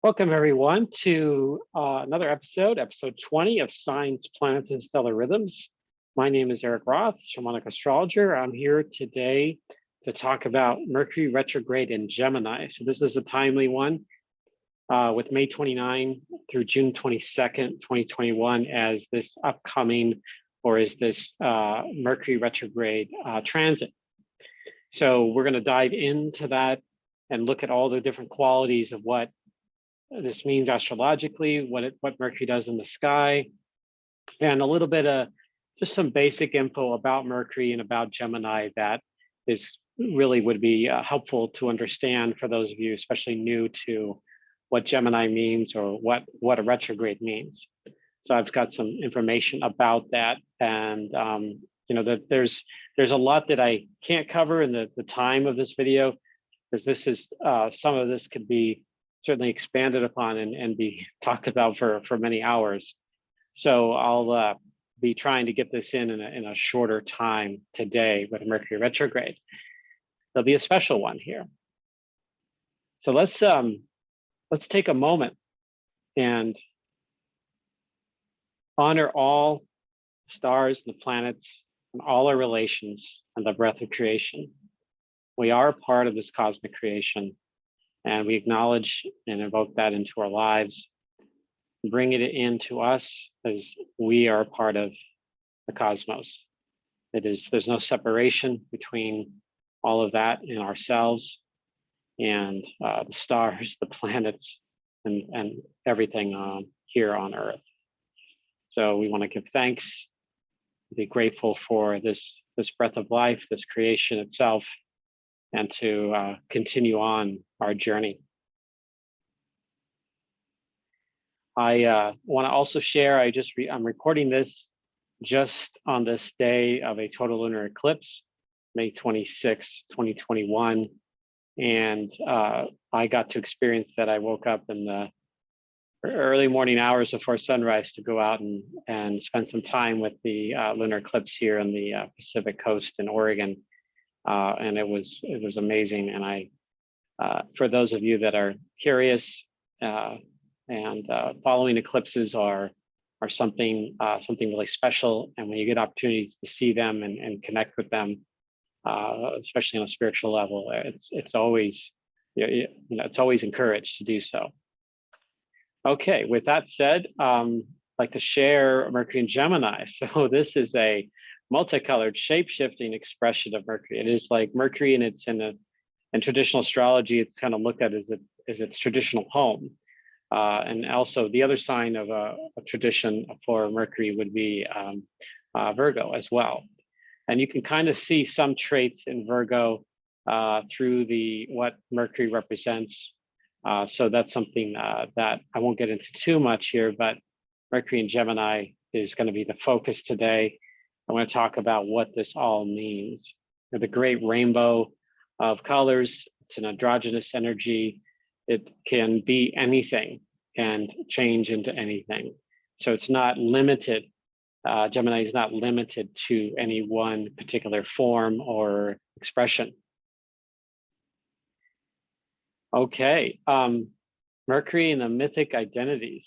Welcome, everyone, to another episode 20 of Signs, Planets, and Stellar Rhythms. My name is Erik Roth, Shamanic Astrologer. I'm here today to talk about Mercury Retrograde in Gemini. So this is a timely one with May 29 through June 22nd, 2021 as this upcoming, or is this Mercury Retrograde transit. So we're going to dive into that and look at all the different qualities of what this means astrologically, what Mercury does in the sky, and a little bit of just some basic info about Mercury and about Gemini that is really would be helpful to understand for those of you, especially new to what Gemini means or what a retrograde means. So I've got some information about that, and you know that there's a lot that I can't cover in the time of this video, because this is some of this could be certainly expanded upon and be talked about for many hours. So I'll be trying to get this in a shorter time today with Mercury retrograde. There'll be a special one here. So let's take a moment and honor all stars and the planets and all our relations and the breath of creation. We are a part of this cosmic creation, and we acknowledge and invoke that into our lives, bring it into us as we are a part of the cosmos. There's no separation between all of that in ourselves and the stars, the planets, and everything here on Earth. So we want to give thanks, be grateful for this breath of life, this creation itself, and to continue on our journey. I want to also share, I'm recording this just on this day of a total lunar eclipse, May 26, 2021. And I got to experience that. I woke up in the early morning hours before sunrise to go out and spend some time with the lunar eclipse here on the Pacific coast in Oregon. And it was amazing. And for those of you that are curious, following eclipses are something really special. And when you get opportunities to see them and connect with them, especially on a spiritual level, it's always it's always encouraged to do so. Okay, with that said, I'd like to share Mercury and Gemini. So this is a multicolored shape-shifting expression of Mercury. It is like Mercury, and it's in traditional astrology, it's kind of looked at as its traditional home. And also the other sign of a tradition for Mercury would be Virgo as well. And you can kind of see some traits in Virgo through what Mercury represents. So that's something that I won't get into too much here, but Mercury and Gemini is going to be the focus today. I want to talk about what this all means. The great rainbow of colors, it's an androgynous energy. It can be anything and change into anything. So it's not limited. Gemini is not limited to any one particular form or expression. Okay, Mercury and the Mythic Identities.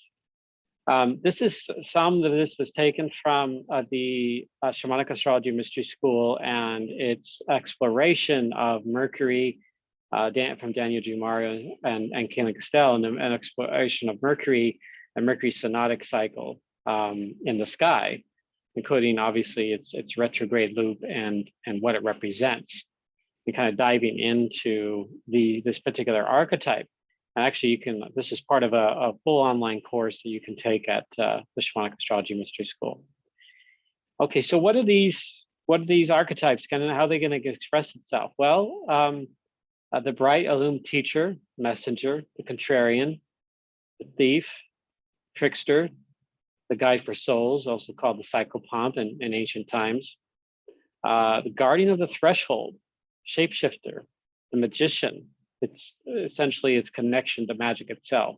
Some of this was taken from the Shamanic Astrology Mystery School and its exploration of Mercury from Daniel G. Mario and Cayelin Castell, and an exploration of Mercury and Mercury's synodic cycle in the sky, including obviously its retrograde loop and what it represents, and kind of diving into this particular archetype. And actually, this is part of a full online course that you can take at the Shamanic Astrology Mystery School. Okay, so what are these archetypes? How are they going to express itself? Well, the bright, illumined teacher, messenger, the contrarian, the thief, trickster, the guide for souls, also called the psychopomp in ancient times, the guardian of the threshold, shapeshifter, the magician. It's essentially its connection to magic itself.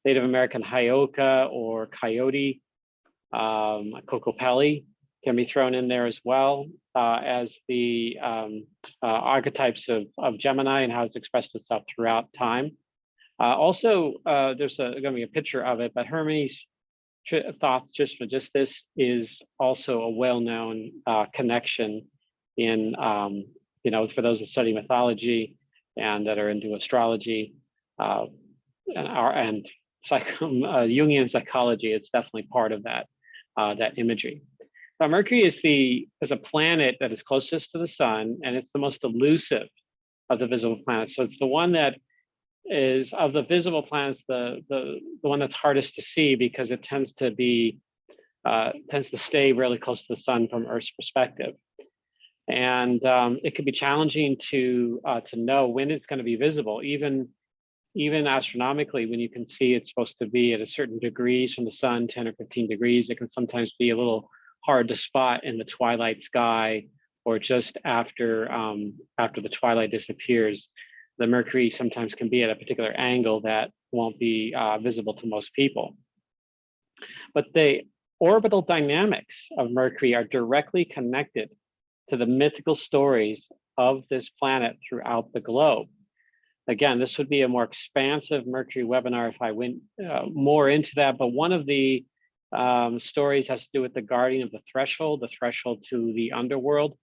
Native American Hyoka or Coyote, Kokopelli can be thrown in there as well as the archetypes of Gemini and how it's expressed itself throughout time. There's going to be a picture of it, but Hermes Thoth Trismegistus is also a well-known connection in, for those that study mythology and that are into astrology and Jungian psychology. It's definitely part of that imagery. Now, Mercury is a planet that is closest to the sun, and it's the most elusive of the visible planets. So it's the one that is, of the visible planets, the one that's hardest to see, because it tends to stay really close to the sun from Earth's perspective. And it can be challenging to know when it's going to be visible, even astronomically. When you can see it's supposed to be at a certain degrees from the sun, 10 or 15 degrees, it can sometimes be a little hard to spot in the twilight sky, or just after the twilight disappears. The Mercury sometimes can be at a particular angle that won't be visible to most people. But the orbital dynamics of Mercury are directly connected to the mythical stories of this planet throughout the globe. Again, this would be a more expansive Mercury webinar if I went more into that, but one of the stories has to do with the guardian of the threshold to the underworld.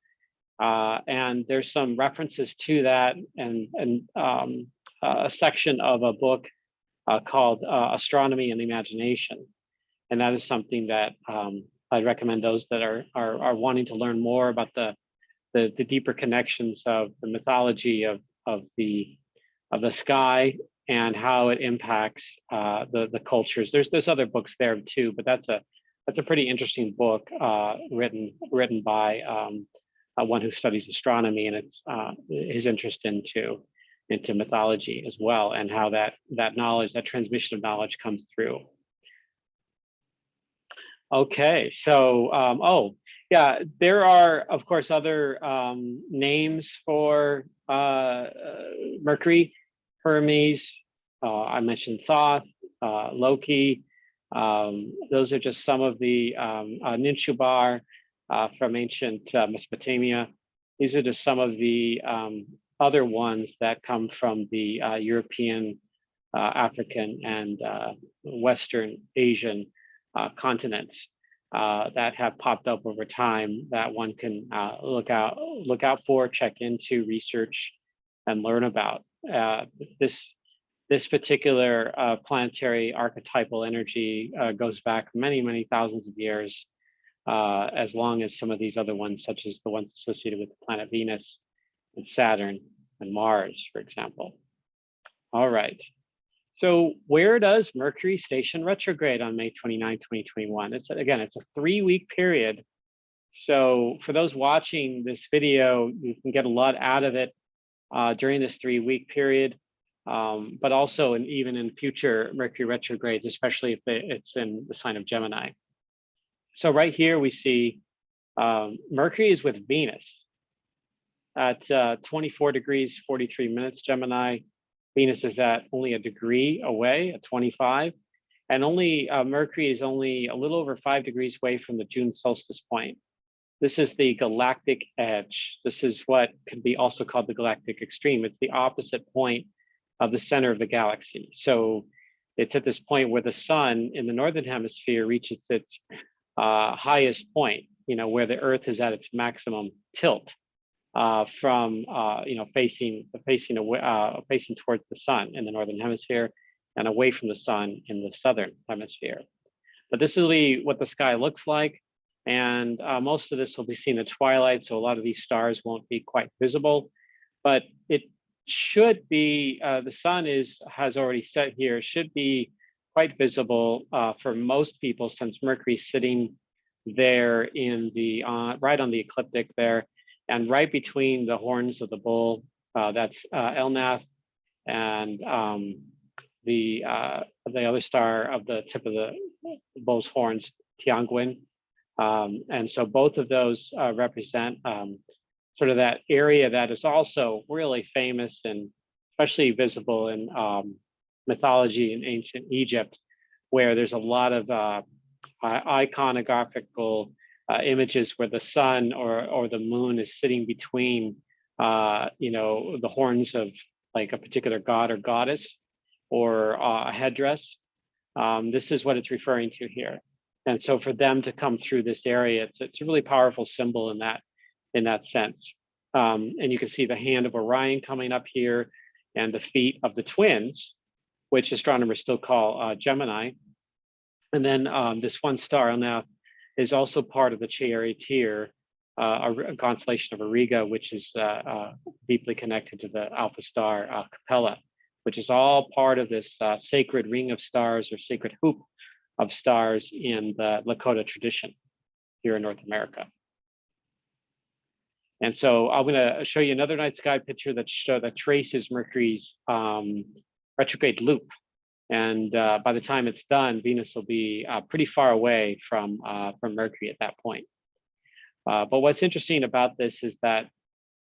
And there's some references to that, and a section of a book called Astronomy and Imagination. And that is something that I'd recommend those that are wanting to learn more about the deeper connections of the mythology of the sky and how it impacts the cultures. There's other books there too, but that's a pretty interesting book written by one who studies astronomy, and it's his interest into mythology as well, and how that knowledge, that transmission of knowledge, comes through. Okay, so there are of course other names for Mercury. Hermes, I mentioned Thoth, Loki. Those are just some of the Ninchubar from ancient Mesopotamia. These are just some of the other ones that come from the European, African, and Western Asian continents that have popped up over time that one can look out for, check into, research, and learn about. This particular planetary archetypal energy goes back many thousands of years, as long as some of these other ones, such as the ones associated with the planet Venus and Saturn and Mars, for example. All right. So where does Mercury station retrograde on May 29, 2021? It's a 3-week period. So for those watching this video, you can get a lot out of it during this 3-week period, but also even in future Mercury retrogrades, especially if it's in the sign of Gemini. So right here we see Mercury is with Venus at 24 degrees 43 minutes Gemini. Venus is at only a degree away at 25, and Mercury is only a little over 5 degrees away from the June solstice point. This is the galactic edge. This is what can be also called the galactic extreme. It's the opposite point of the center of the galaxy. So it's at this point where the sun in the northern hemisphere reaches its highest point, where the Earth is at its maximum tilt from facing towards the sun in the northern hemisphere and away from the sun in the southern hemisphere. But this is what the sky looks like, and most of this will be seen at twilight, so a lot of these stars won't be quite visible, but it should be, the sun has already set here, should be quite visible for most people, since Mercury's sitting there in the right on the ecliptic there, and right between the horns of the bull, that's Elnath, and the other star of the tip of the bull's horns, Tianguin. And so both of those represent sort of that area that is also really famous and especially visible in mythology in ancient Egypt, where there's a lot of iconographical images where the sun or the moon is sitting between the horns of like a particular god or goddess, or a headdress. This is what it's referring to here. And so for them to come through this area, it's a really powerful symbol in that sense. And you can see the hand of Orion coming up here and the feet of the twins, which astronomers still call Gemini. And then this one star now is also part of the Charioteer, a constellation of Auriga, which is deeply connected to the alpha star Capella, which is all part of this sacred ring of stars or sacred hoop of stars in the Lakota tradition here in North America. And so I'm going to show you another night sky picture that traces Mercury's retrograde loop. And by the time it's done, Venus will be pretty far away from Mercury at that point. But what's interesting about this is that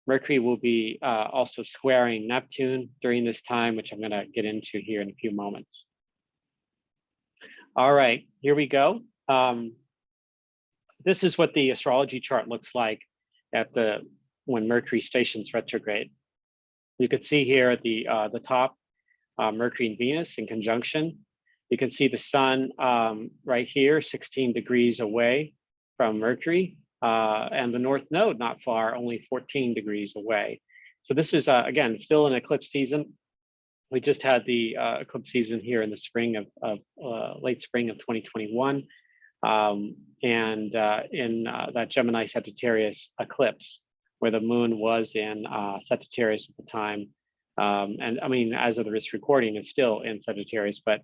Mercury will be also squaring Neptune during this time, which I'm going to get into here in a few moments. All right, here we go. This is what the astrology chart looks like when Mercury stations retrograde. You can see here at the top, Mercury and Venus in conjunction. You can see the sun right here, 16 degrees away from Mercury, and the North Node not far, only 14 degrees away. So this is, again, still an eclipse season. We just had the eclipse season here in the spring of late spring of 2021, and in that Gemini Sagittarius eclipse, where the moon was in Sagittarius at the time. And I mean, as of this recording, it's still in Sagittarius, but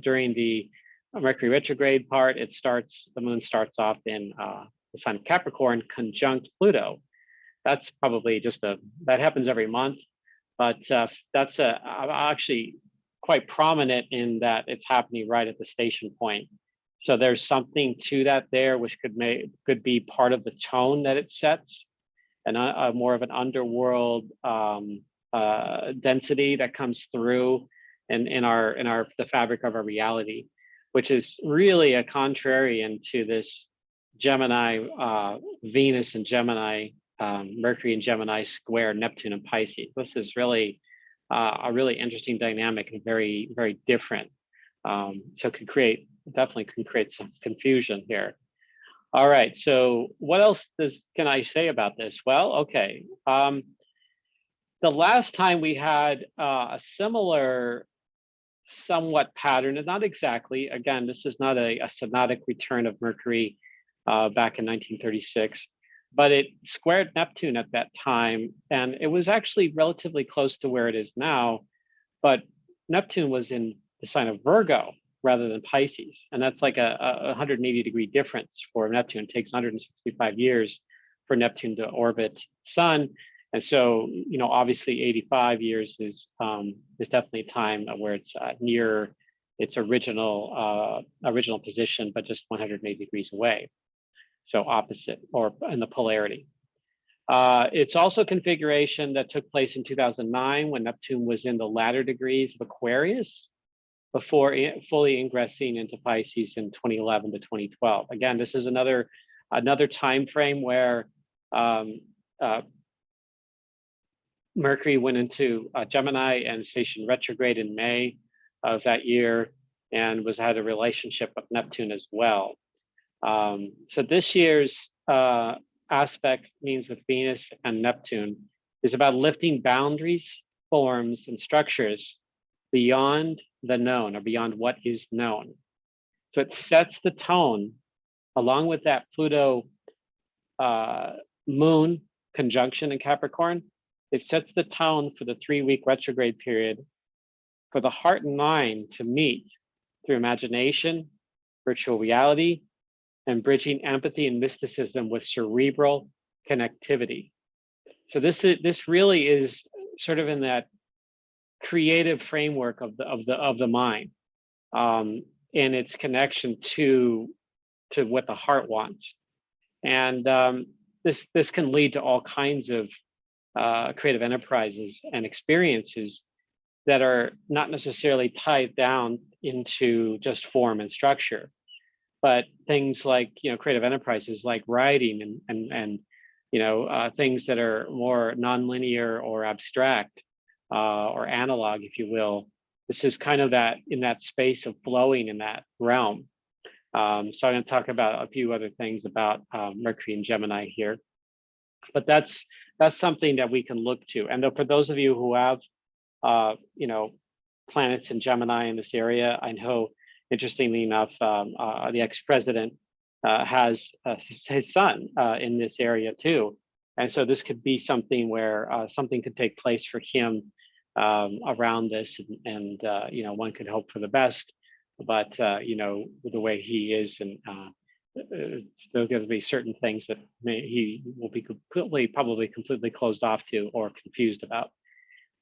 during the Mercury retrograde part, the moon starts off in the sign of Capricorn conjunct Pluto. That's probably that happens every month, but that's actually quite prominent in that it's happening right at the station point. So there's something to that there, which could be part of the tone that it sets, and more of an underworld density that comes through in the fabric of our reality, which is really a contrarian to this Gemini, Venus and Gemini, Mercury and Gemini square Neptune and Pisces. This is really a really interesting dynamic and very, very different. So definitely can create some confusion here. All right, so what else can I say about this? Well, okay. The last time we had a similar somewhat pattern, and not exactly, again, this is not a synodic return of Mercury back in 1936, but it squared Neptune at that time, and it was actually relatively close to where it is now, but Neptune was in the sign of Virgo rather than Pisces, and that's like a 180-degree difference for Neptune. It takes 165 years for Neptune to orbit Sun. And so, obviously 85 years is definitely a time where it's near its original position, but just 180 degrees away. So opposite, or in the polarity. It's also a configuration that took place in 2009 when Neptune was in the latter degrees of Aquarius before fully ingressing into Pisces in 2011 to 2012. Again, this is another time frame where Mercury went into Gemini and stationed retrograde in May of that year, and had a relationship with Neptune as well. So this year's aspect means with Venus and Neptune is about lifting boundaries, forms, and structures beyond the known, or beyond what is known. So it sets the tone, along with that Pluto moon conjunction in Capricorn. It sets the tone for the 3-week retrograde period for the heart and mind to meet through imagination, virtual reality, and bridging empathy and mysticism with cerebral connectivity. So this really is sort of in that creative framework of the mind, and its connection to what the heart wants. And this can lead to all kinds of creative enterprises and experiences that are not necessarily tied down into just form and structure, but things like creative enterprises like writing and things that are more nonlinear or abstract or analog, if you will, this is kind of that in that space of flowing in that realm. So I'm going to talk about a few other things about Mercury and Gemini here, but that's something that we can look to. And for those of you who have, planets in Gemini in this area, I know, interestingly enough, the ex-president has his son in this area too. And so this could be something where something could take place for him around this, and one could hope for the best, but the way he is, and there's going to be certain things that he will be probably completely closed off to or confused about.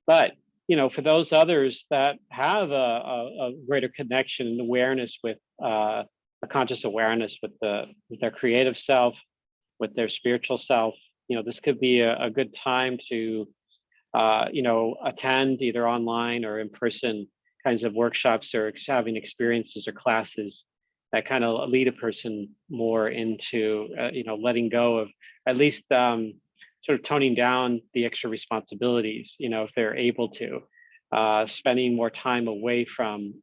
But for those others that have a greater connection and awareness with a conscious awareness with their creative self, with their spiritual self, this could be a good time to attend either online or in person kinds of workshops, or having experiences or classes that kind of lead a person more into letting go of, at least sort of toning down the extra responsibilities, if they're able to, spending more time away from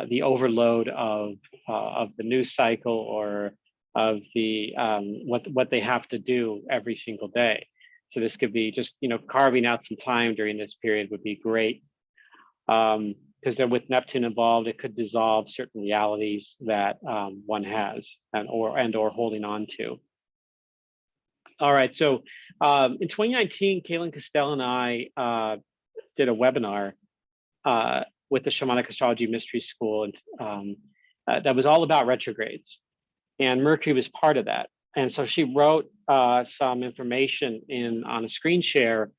the overload of the news cycle, or of the what they have to do every single day. So this could be just carving out some time during this period would be great, because with Neptune involved, it could dissolve certain realities that one has and or holding on to. All right, so in 2019, Cayelin Castell and I did a webinar with the Shamanic Astrology Mystery School, and that was all about retrogrades, and Mercury was part of that. And so she wrote some information on a screen share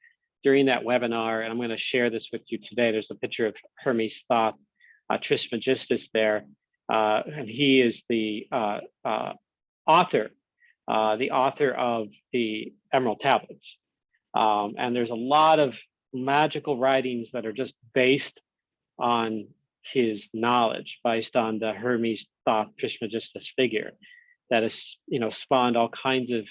during that webinar, and I'm going to share this with you today. There's a picture of Hermes Thoth Trismegistus there, and he is the author of the Emerald Tablets. And there's a lot of magical writings that are just based on his knowledge, based on the Hermes Thoth Trismegistus figure that has spawned all kinds of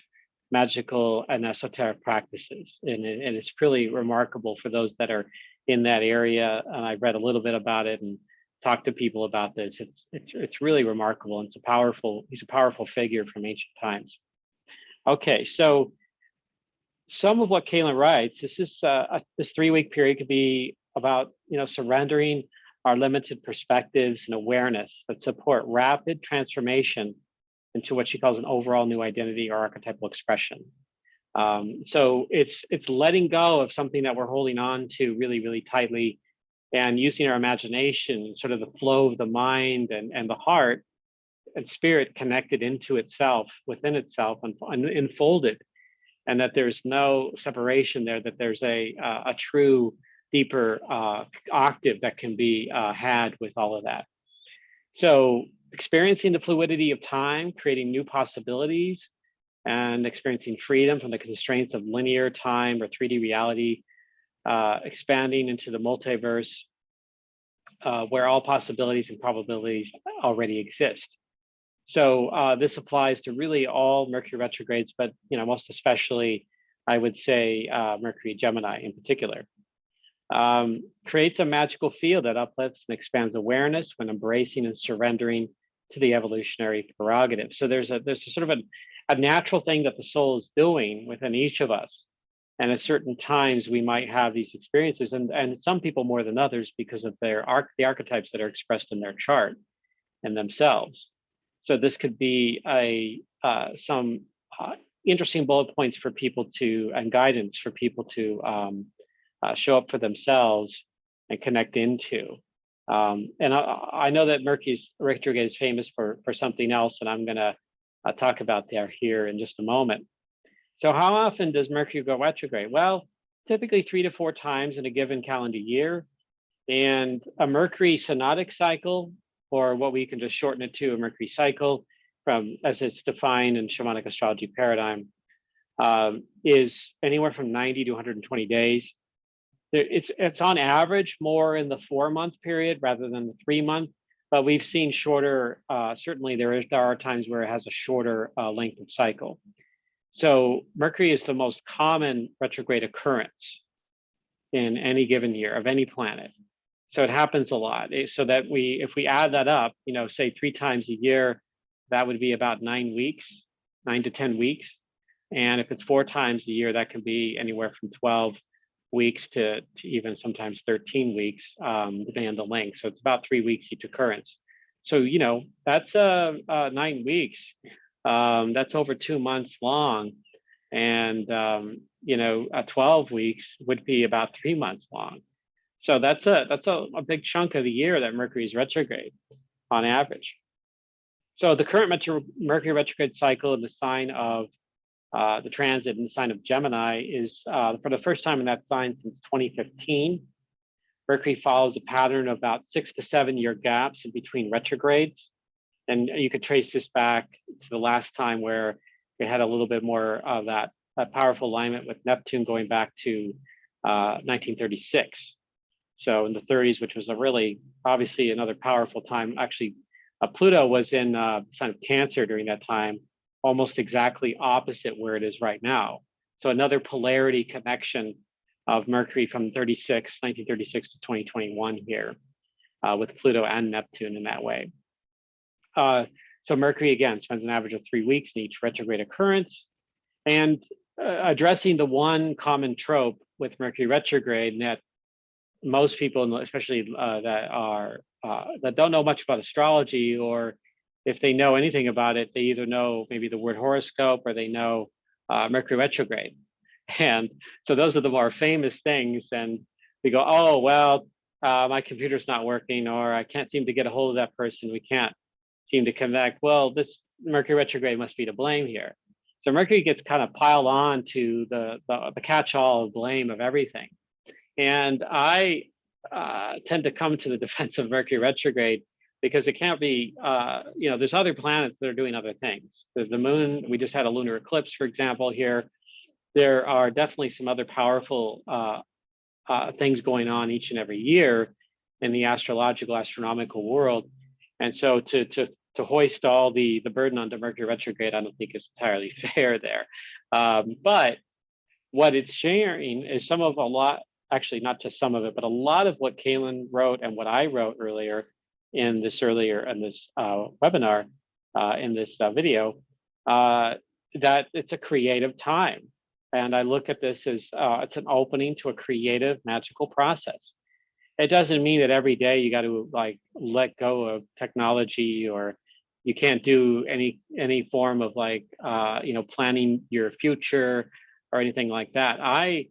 magical and esoteric practices, and it's really remarkable for those that are in that area. And I read a little bit about it and talked to people about this. It's really remarkable, and he's a powerful figure from ancient times. Okay, so some of what Cayelin writes, this 3-week period could be about surrendering our limited perspectives and awareness that support rapid transformation into what she calls an overall new identity or archetypal expression. So it's letting go of something that we're holding on to really, really tightly, and using our imagination, sort of the flow of the mind and the heart and spirit connected into itself, within itself, and enfolded, and that there's no separation there, that there's a true, deeper octave that can be had with all of that. So experiencing the fluidity of time, creating new possibilities, and experiencing freedom from the constraints of linear time or 3D reality, expanding into the multiverse, where all possibilities and probabilities already exist. So this applies to really all Mercury retrogrades, but most especially, I would say Mercury Gemini in particular. Creates a magical field that uplifts and expands awareness when embracing and surrendering to the evolutionary prerogative. So there's a sort of a natural thing that the soul is doing within each of us. And at certain times we might have these experiences, and some people more than others because of the archetypes that are expressed in their chart and themselves. So this could be some interesting bullet points for people and guidance for people to show up for themselves and connect into. And I know that Mercury retrograde is famous for something else, and I'm going to talk about that here in just a moment. So how often does Mercury go retrograde? Well, typically 3 to 4 times in a given calendar year. And a Mercury synodic cycle, or what we can just shorten it to, a Mercury cycle, as it's defined in Shamanic astrology paradigm, is anywhere from 90 to 120 days. It's on average more in the 4-month period rather than the 3-month, but we've seen shorter. Certainly, there are times where it has a shorter length of cycle. So Mercury is the most common retrograde occurrence in any given year of any planet. So it happens a lot. So that if we add that up, say 3 times a year, that would be about 9 weeks, 9 to 10 weeks. And if it's 4 times a year, that can be anywhere from 12 weeks to even sometimes 13 weeks, depending on the length. So it's about 3 weeks each occurrence. So, that's 9 weeks. That's over 2 months long. And, 12 weeks would be about 3 months long. So that's a big chunk of the year that Mercury is retrograde on average. So the current Mercury retrograde cycle in the sign of the transit in the sign of Gemini is for the first time in that sign since 2015. Mercury follows a pattern of about 6 to 7 year gaps in between retrogrades. And you could trace this back to the last time where it had a little bit more of that powerful alignment with Neptune going back to 1936. So in the 30s, which was a really, obviously another powerful time. Actually, Pluto was in the sign of Cancer during that time, almost exactly opposite where it is right now. So another polarity connection of Mercury from 1936 to 2021 here with Pluto and Neptune in that way. So Mercury, again, spends an average of 3 weeks in each retrograde occurrence. And addressing the one common trope with Mercury retrograde that most people, especially that don't know much about astrology, or if they know anything about it, they either know maybe the word horoscope or they know Mercury retrograde. And so those are the more famous things. And we go, oh, well, my computer's not working, or I can't seem to get a hold of that person. We can't seem to connect. Well, this Mercury retrograde must be to blame here. So Mercury gets kind of piled on to the catch-all of blame of everything. And I tend to come to the defense of Mercury retrograde because it can't be, there's other planets that are doing other things. There's the moon. We just had a lunar eclipse, for example, here. There are definitely some other powerful things going on each and every year in the astrological, astronomical world. And so to hoist all the burden onto Mercury retrograde, I don't think is entirely fair there. But what it's sharing is actually not just some of it, but a lot of what Cayelin wrote and what I wrote earlier in this webinar, in this video, that it's a creative time. And I look at this as it's an opening to a creative, magical process. It doesn't mean that every day you got to let go of technology, or you can't do any form of planning your future or anything like that. I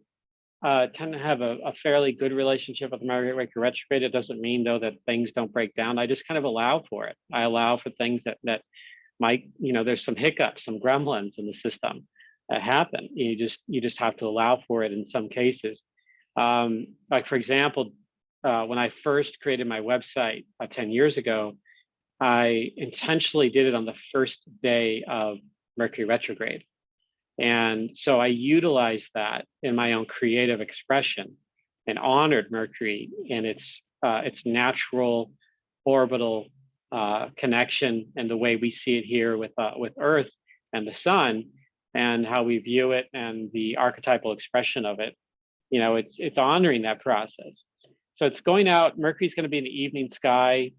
tend to have a fairly good relationship with Mercury retrograde. It doesn't mean though that things don't break down. I just kind of allow for it. I allow for things that might, there's some hiccups, some gremlins in the system that happen. You just have to allow for it in some cases. Like for example, when I first created my website 10 years ago, I intentionally did it on the first day of Mercury retrograde. And so I utilized that in my own creative expression and honored Mercury and its natural orbital connection and the way we see it here with Earth and the Sun and how we view it and the archetypal expression of it. It's honoring that process. So it's going out. Mercury's going to be in the evening sky,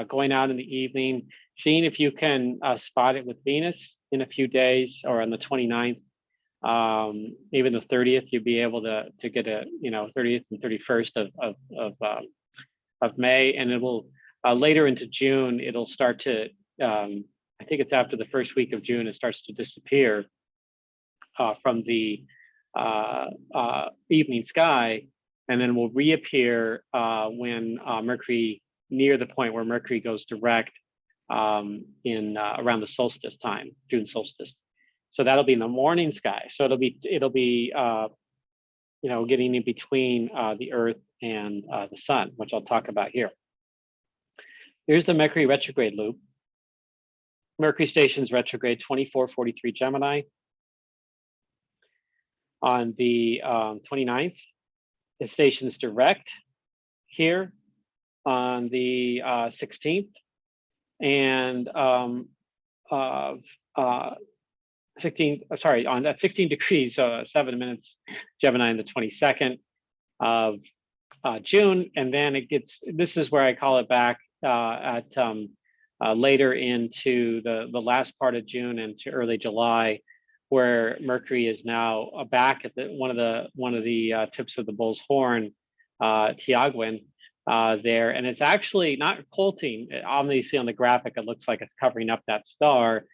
going out in the evening, seeing if you can spot it with Venus in a few days, or on the 29th, even the 30th, you'll be able to get 30th and 31st of May, and it will later into June, it'll start to, I think it's after the first week of June, it starts to disappear from the evening sky, and then will reappear when Mercury, near the point where Mercury goes direct in around the solstice time, June solstice. So that'll be in the morning sky. So it'll be getting in between the Earth and the Sun, which I'll talk about here. Here's the Mercury retrograde loop. Mercury stations retrograde 2443 Gemini. On the 29th, it stations direct here on the 16th, and on that 16 degrees, 7 minutes, Gemini on the 22nd of June, and then this is where I call it back later into the last part of June into early July, where Mercury is now back at one of the tips of the bull's horn, Tiaguan, there, and it's actually not occulting. Obviously, on the graphic, it looks like it's covering up that star,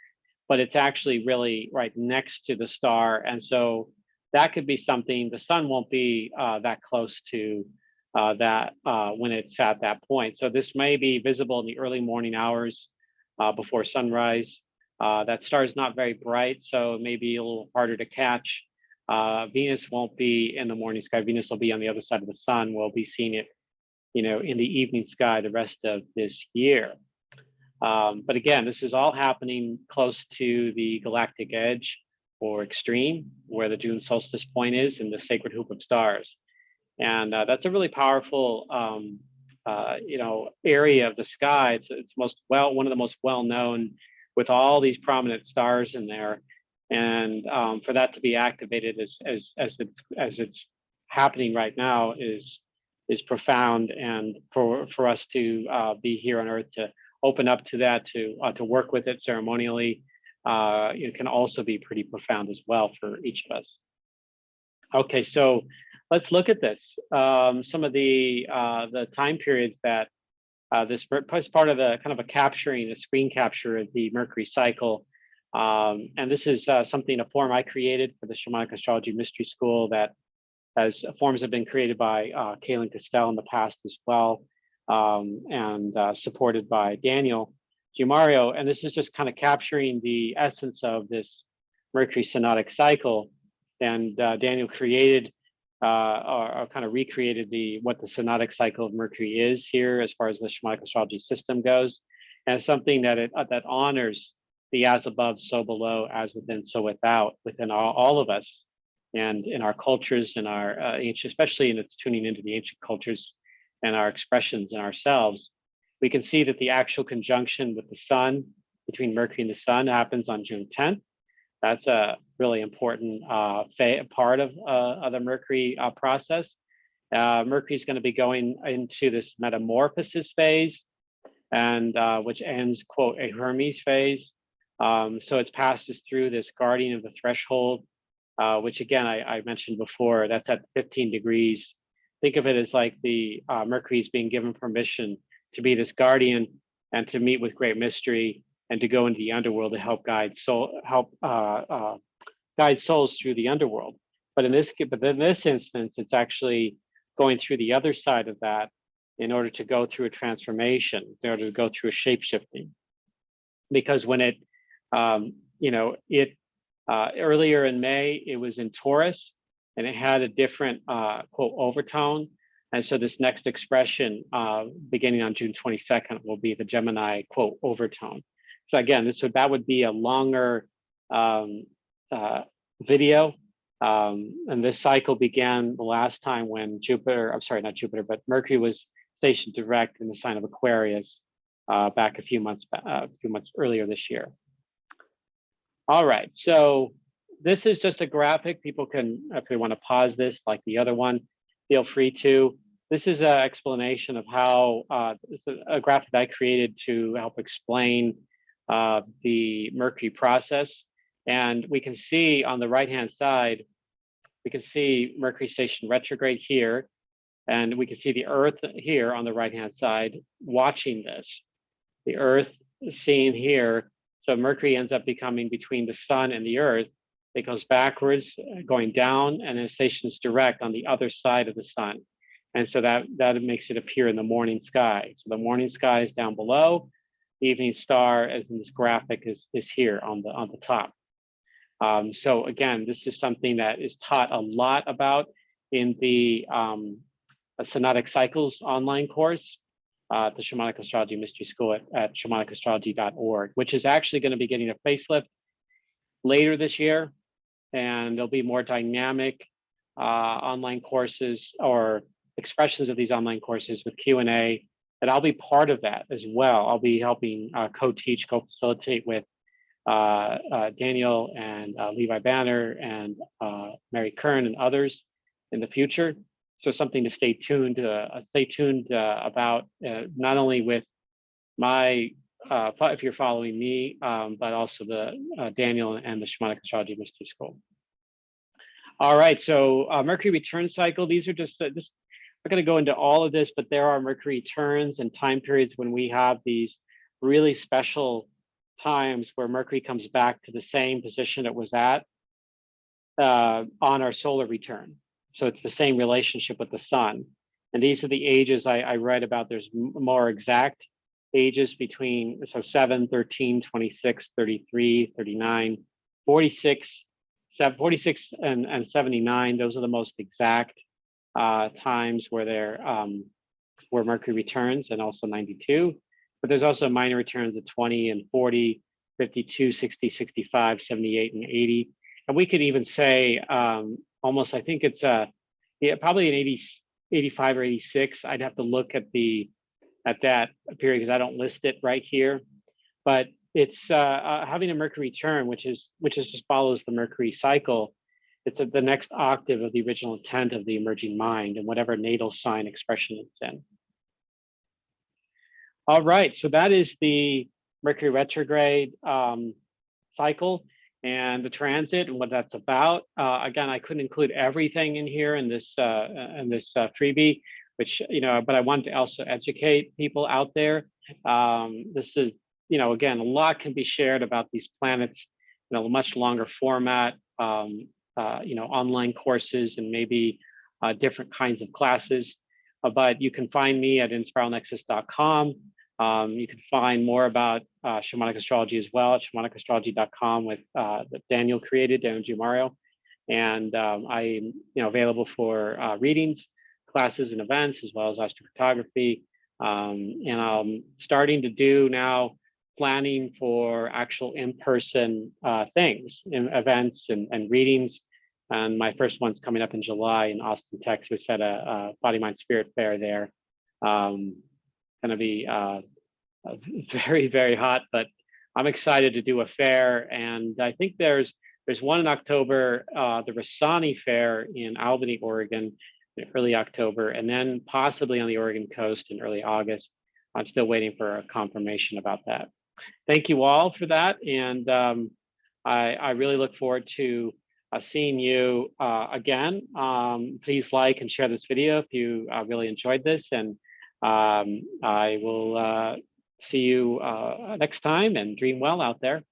but it's actually really right next to the star, and so that could be something. The sun won't be that close to that when it's at that point. So this may be visible in the early morning hours before sunrise. That star is not very bright, so it may be a little harder to catch. Venus won't be in the morning sky. Venus will be on the other side of the sun. We'll be seeing it, in the evening sky the rest of this year. But again, this is all happening close to the galactic edge or extreme, where the June solstice point is in the sacred hoop of stars. And that's a really powerful, area of the sky. It's one of the most well-known, with all these prominent stars in there. And for that to be activated as it's happening right now is profound. And for us to be here on Earth to open up to that, to work with it ceremonially, it can also be pretty profound as well for each of us. Okay, so let's look at this. Some of the time periods that this is part of the kind of a screen capture of the Mercury cycle. And this is a form I created for the Shamanic Astrology Mystery School that forms have been created by Cayelin Castell in the past as well, and supported by Daniel Gimario. And this is just kind of capturing the essence of this Mercury synodic cycle. And Daniel created or kind of recreated what the synodic cycle of Mercury is here as far as the Shamanic astrology system goes, and something that that honors the as above, so below, as within, so without, within all of us, and in our cultures, and our ancient, especially in its tuning into the ancient cultures and our expressions in ourselves. We can see that the actual conjunction with the sun, between Mercury and the sun, happens on June 10th. That's a really important part of the Mercury process. Mercury is going to be going into this metamorphosis phase, and which ends, quote, a Hermes phase. So it passes through this guardian of the threshold, which again, I mentioned before, that's at 15 degrees. Think of it as like the Mercury is being given permission to be this guardian and to meet with great mystery, and to go into the underworld to help guide souls through the underworld. But in this instance, it's actually going through the other side of that in order to go through a transformation, in order to go through a shape shifting. Because when it, earlier in May, it was in Taurus, and it had a different quote overtone. And so this next expression, beginning on June 22nd, will be the Gemini quote overtone. So again, that would be a longer video. And this cycle began the last time when Mercury was stationed direct in the sign of Aquarius back a few months earlier this year. All right, so this is just a graphic. People can, if they want to pause this like the other one, feel free to. This is an explanation of how, it's a graphic that I created to help explain the Mercury process. And we can see on the right-hand side, we can see Mercury station retrograde here, and we can see the Earth here on the right-hand side watching this. The Earth seen here, so Mercury ends up becoming between the sun and the Earth. It goes backwards, going down, and then stations direct on the other side of the sun. And so that makes it appear in the morning sky. So the morning sky is down below. The evening star, as in this graphic, is here on the top. So again, this is something that is taught a lot about in the Synodic Cycles online course, the Shamanic Astrology Mystery School at shamanicastrology.org, which is actually going to be getting a facelift later this year. And there'll be more dynamic online courses or expressions of these online courses with Q&A, and I'll be part of that as well. I'll be helping co-teach, co-facilitate with Daniel and Levi Banner and Mary Kern and others in the future. So something to stay tuned about, not only with my, if you're following me, but also the Daniel and the Shamanic Astrology Mystery School. All right, so Mercury return cycle. These are just, I'm not going to go into all of this, but there are Mercury returns and time periods when we have these really special times where Mercury comes back to the same position it was at on our solar return. So it's the same relationship with the sun. And these are the ages I write about. There's more exact ages between, so 7, 13, 26, 33, 39, 46, 46 and 79. Those are the most exact times where where Mercury returns, and also 92. But there's also minor returns of 20 and 40, 52, 60, 65, 78, and 80. And we could even say almost, I think it's probably an 80, 85 or 86. I'd have to look at that period because I don't list it right here. But it's having a Mercury return, which is just follows the Mercury cycle. It's the next octave of the original intent of the emerging mind and whatever natal sign expression it's in. All right, so that is the Mercury retrograde cycle and the transit and what that's about. Again, I couldn't include everything in here in this freebie, which, but I wanted to also educate people out there. This is, again, a lot can be shared about these planets in a much longer format, online courses and maybe different kinds of classes. But you can find me at inspiralnexus.com. You can find more about shamanic astrology as well at shamanicastrology.com that Daniel created, Daniel Giumario. And I'm available for readings, classes, and events, as well as astrocartography. And I'm starting to do now planning for actual in-person things, events and readings. And my first one's coming up in July in Austin, Texas at a Body, Mind, Spirit fair there. Going to be very, very hot, but I'm excited to do a fair. And I think there's one in October, the Rasani Fair in Albany, Oregon, in early October, and then possibly on the Oregon coast in early August. I'm still waiting for a confirmation about that. Thank you all for that. And I really look forward to seeing you again. Please like and share this video if you really enjoyed this. And I will see you next time, and dream well out there.